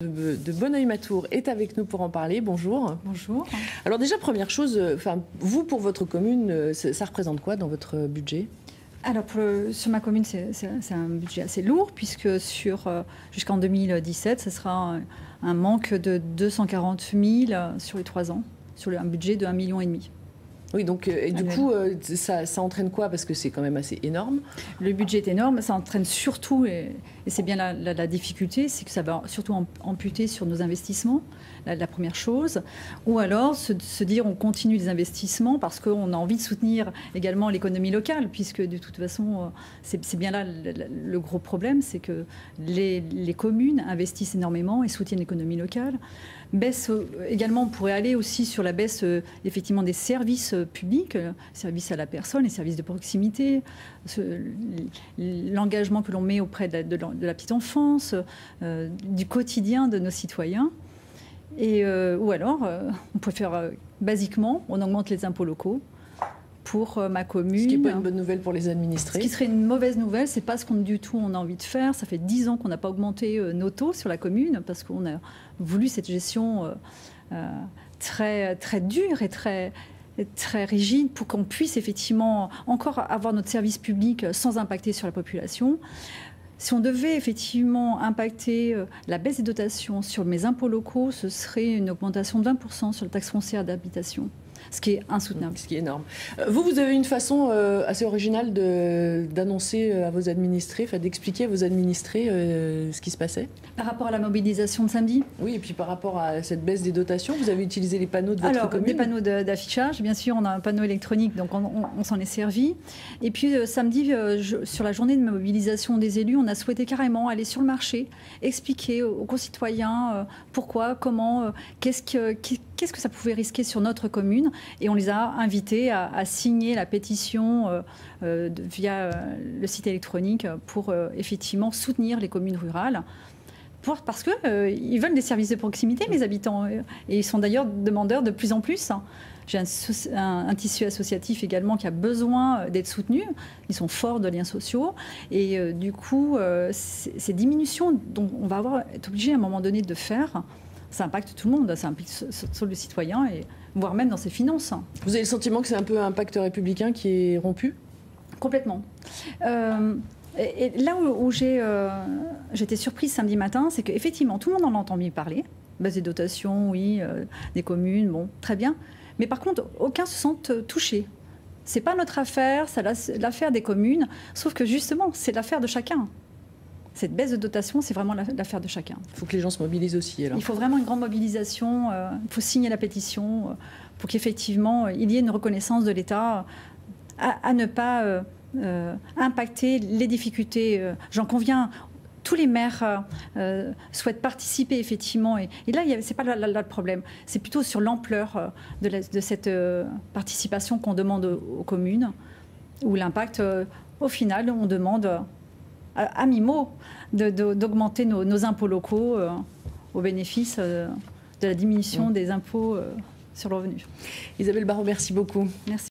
De Bonneuil-Matour est avec nous pour en parler. Bonjour. Bonjour. Alors déjà, première chose, vous, pour votre commune, ça représente quoi dans votre budget? Alors, sur ma commune, c'est un budget assez lourd, puisque jusqu'en 2017, ce sera un manque de 240 000 sur les 3 ans, sur un budget de 1,5 million. Oui, donc, et du coup, ça entraîne quoi? Parce que c'est quand même assez énorme. Le budget est énorme, ça entraîne surtout, et c'est bien la difficulté, c'est que ça va surtout amputer sur nos investissements, la première chose. Ou alors se dire on continue les investissements parce qu'on a envie de soutenir également l'économie locale, puisque de toute façon, c'est bien là le gros problème, c'est que les communes investissent énormément et soutiennent l'économie locale. Baisse également, on pourrait aller aussi sur la baisse effectivement des services publics, services à la personne, les services de proximité, l'engagement que l'on met auprès de la petite enfance, du quotidien de nos citoyens. Ou alors, on peut faire basiquement, on augmente les impôts locaux pour ma commune. Ce qui n'est pas une bonne nouvelle pour les administrés. Ce qui serait une mauvaise nouvelle, c'est pas ce qu'on du tout on a envie de faire. Ça fait 10 ans qu'on n'a pas augmenté nos taux sur la commune parce qu'on a voulu cette gestion très, très dure et très rigide pour qu'on puisse effectivement encore avoir notre service public sans impacter sur la population. Si on devait effectivement impacter la baisse des dotations sur mes impôts locaux, ce serait une augmentation de 20% sur la taxe foncière d'habitation. Ce qui est insoutenable. Ce qui est énorme. Vous avez une façon assez originale d'annoncer à vos administrés, d'expliquer à vos administrés ce qui se passait? Par rapport à la mobilisation de samedi? Oui, et puis par rapport à cette baisse des dotations, vous avez utilisé les panneaux de votre commune? Des panneaux d'affichage, bien sûr, on a un panneau électronique, donc on s'en est servi. Et puis samedi, sur la journée de mobilisation des élus, on a souhaité carrément aller sur le marché, expliquer aux concitoyens pourquoi, comment, qu'est-ce que ça pouvait risquer sur notre commune. Et on les a invités à signer la pétition via le site électronique pour effectivement soutenir les communes rurales. Parce qu'ils veulent des services de proximité, les habitants. Et ils sont d'ailleurs demandeurs de plus en plus. J'ai un tissu associatif également qui a besoin d'être soutenu. Ils sont forts de liens sociaux. Et du coup, ces diminutions dont on va être obligé à un moment donné de faire, ça impacte tout le monde, ça impacte sur le citoyen, et voire même dans ses finances. Vous avez le sentiment que c'est un peu un pacte républicain qui est rompu? Complètement. Et là où j'étais surprise samedi matin, c'est qu'effectivement, tout le monde en a entendu parler. Baisse des dotations, oui, des communes, bon, très bien. Mais par contre, aucun se sent touché. C'est pas notre affaire, c'est l'affaire des communes, sauf que justement, c'est l'affaire de chacun. Cette baisse de dotation, c'est vraiment l'affaire de chacun. Il faut que les gens se mobilisent aussi, alors. Il faut vraiment une grande mobilisation. Il faut signer la pétition pour qu'effectivement, il y ait une reconnaissance de l'État à ne pas impacter les difficultés. J'en conviens, tous les maires souhaitent participer, effectivement. Et là, ce n'est pas là le problème. C'est plutôt sur l'ampleur de cette participation qu'on demande aux communes, où l'impact, au final, on demande à mi-mot d'augmenter nos impôts locaux au bénéfice de la diminution des impôts sur le revenu. Isabelle Barraud, merci beaucoup. Merci.